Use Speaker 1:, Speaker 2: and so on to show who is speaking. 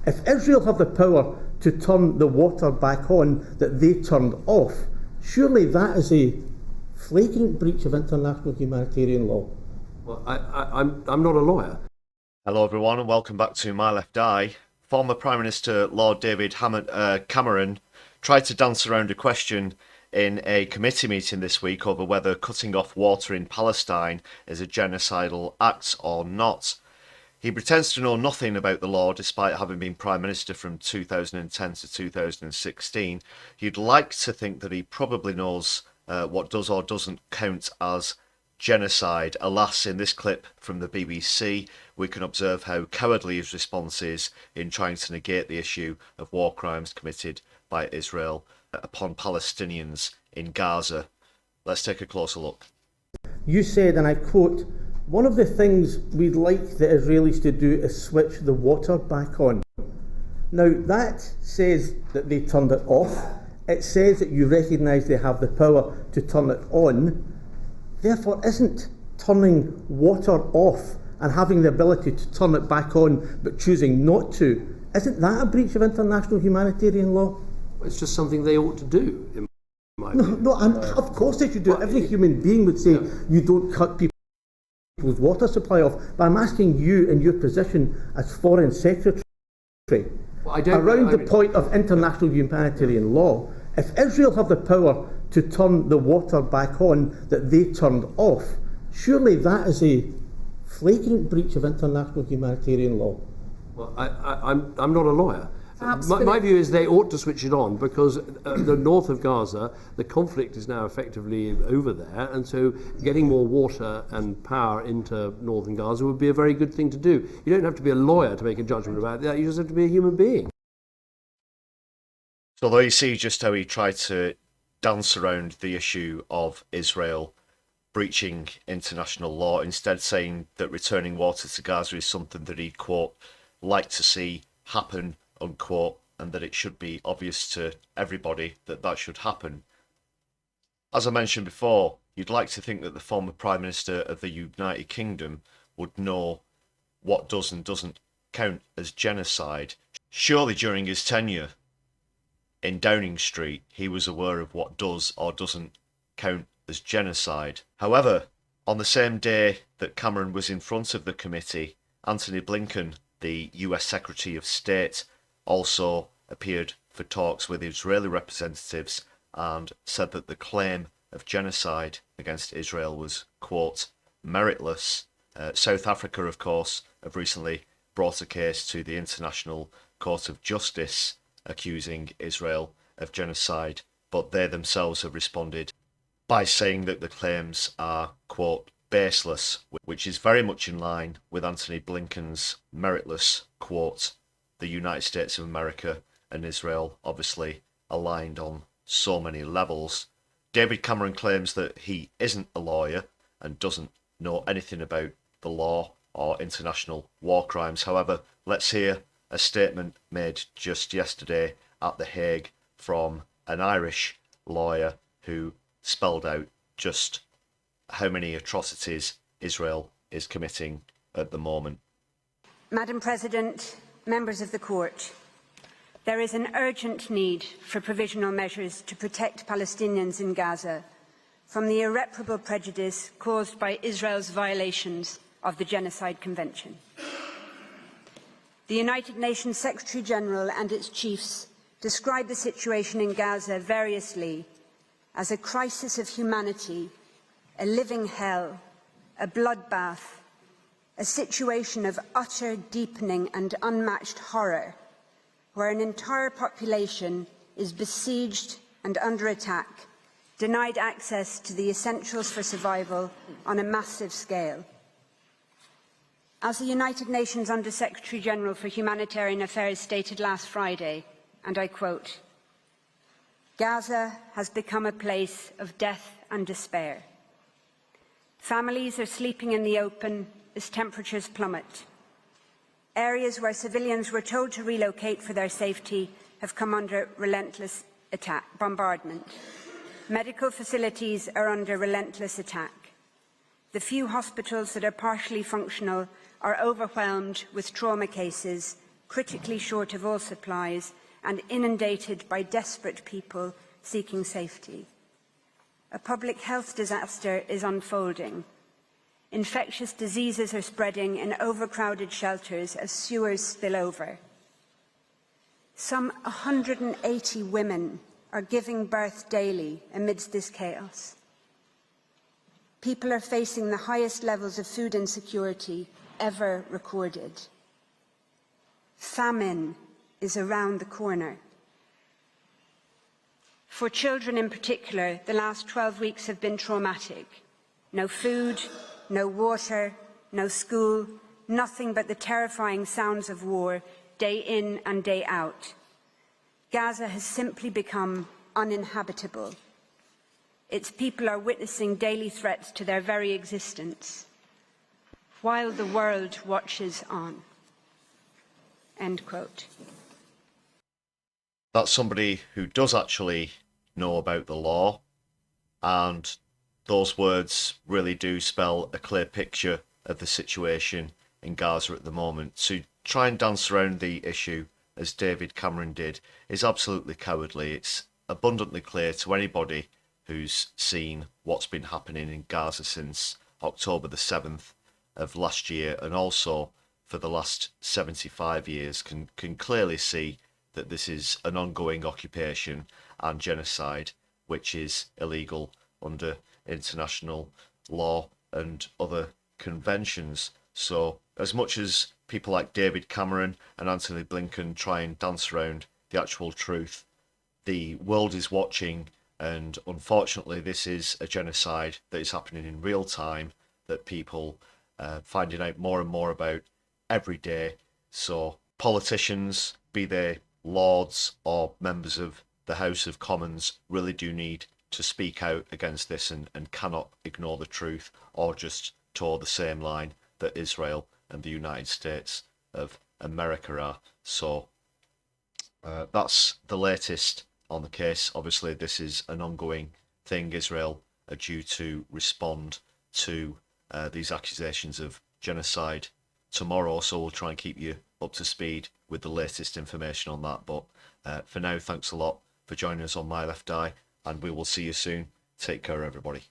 Speaker 1: If Israel have the power to turn the water back on that they turned off, surely that is a flagrant breach of international humanitarian law.
Speaker 2: Well, I'm not a lawyer.
Speaker 3: Hello everyone and welcome back to My Left Eye. Former Prime Minister Lord David Cameron tried to dance around a question in a committee meeting this week over whether cutting off water in Palestine is a genocidal act or not. He pretends to know nothing about the law despite having been Prime Minister from 2010 to 2016. You'd like to think that he probably knows what does or doesn't count as genocide. Alas, in this clip from the BBC, we can observe how cowardly his response is in trying to negate the issue of war crimes committed by Israel upon Palestinians in Gaza. Let's take a closer look.
Speaker 1: You said, and I quote, "One of the things we'd like the Israelis to do is switch the water back on." Now, that says that they turned it off. It says that you recognise they have the power to turn it on. Therefore, isn't turning water off and having the ability to turn it back on but choosing not to, isn't that a breach of international humanitarian law?
Speaker 2: It's just something they ought to do, in my view.
Speaker 1: No, of course they should do it. Every human being would say you don't cut people's water supply off. But I'm asking you, in your position as Foreign Secretary, around the point of international humanitarian law, if Israel have the power to turn the water back on that they turned off, surely that is a flagrant breach of international humanitarian law.
Speaker 2: Well, I'm not a lawyer. My view is they ought to switch it on because the north of Gaza, the conflict is now effectively over there, and so getting more water and power into northern Gaza would be a very good thing to do. You don't have to be a lawyer to make a judgment about that, you just have to be a human being.
Speaker 3: So there you see just how he tried to dance around the issue of Israel breaching international law, instead saying that returning water to Gaza is something that he'd, quote, like to see happen, unquote, and that it should be obvious to everybody that that should happen. As I mentioned before, you'd like to think that the former Prime Minister of the United Kingdom would know what does and doesn't count as genocide. Surely during his tenure in Downing Street, he was aware of what does or doesn't count as genocide. However, on the same day that Cameron was in front of the committee, Antony Blinken, the US Secretary of State, also appeared for talks with Israeli representatives and said that the claim of genocide against Israel was, quote, meritless. South Africa, of course, have recently brought a case to the International Court of Justice accusing Israel of genocide, but they themselves have responded by saying that the claims are, quote, baseless, which is very much in line with Antony Blinken's meritless quote. The United States of America and Israel obviously aligned on so many levels. David Cameron claims that he isn't a lawyer and doesn't know anything about the law or international war crimes. However, let's hear a statement made just yesterday at The Hague from an Irish lawyer who spelled out just how many atrocities Israel is committing at the moment.
Speaker 4: Madam President, members of the Court, there is an urgent need for provisional measures to protect Palestinians in Gaza from the irreparable prejudice caused by Israel's violations of the Genocide Convention. The United Nations Secretary-General and its chiefs describe the situation in Gaza variously as a crisis of humanity, a living hell, a bloodbath, a situation of utter deepening and unmatched horror, where an entire population is besieged and under attack, denied access to the essentials for survival on a massive scale. As the United Nations Under-Secretary-General for Humanitarian Affairs stated last Friday, and I quote, "Gaza has become a place of death and despair. Families are sleeping in the open as temperatures plummet. Areas where civilians were told to relocate for their safety have come under relentless bombardment. Medical facilities are under relentless attack. The few hospitals that are partially functional are overwhelmed with trauma cases critically short of all supplies, and inundated by desperate people seeking safety. A public health disaster is unfolding. Infectious diseases are spreading in overcrowded shelters as sewers spill over. Some 180 women are giving birth daily amidst this chaos. People are facing the highest levels of food insecurity ever recorded. Famine is around the corner. For children in particular, the last 12 weeks have been traumatic. No food, no water, no school, nothing but the terrifying sounds of war, day in and day out. Gaza has simply become uninhabitable. Its people are witnessing daily threats to their very existence, while the world watches on. End quote.
Speaker 3: That's somebody who does actually know about the law, and those words really do spell a clear picture of the situation in Gaza at the moment. To try and dance around the issue, as David Cameron did, is absolutely cowardly. It's abundantly clear to anybody who's seen what's been happening in Gaza since October the 7th of last year, and also for the last 75 years, can clearly see that this is an ongoing occupation and genocide, which is illegal under international law and other conventions. So as much as people like David Cameron and Anthony Blinken try and dance around the actual truth, the world is watching, and unfortunately this is a genocide that is happening in real time, that people finding out more and more about every day. So politicians, be they lords or members of the House of Commons, really do need to speak out against this and cannot ignore the truth or just toe the same line that Israel and the United States of America are. So that's the latest on the case. Obviously this is an ongoing thing. Israel are due to respond to these accusations of genocide tomorrow, so we'll try and keep you up to speed with the latest information on that. But for now, thanks a lot for joining us on My Left Eye, and we will see you soon. Take care, everybody.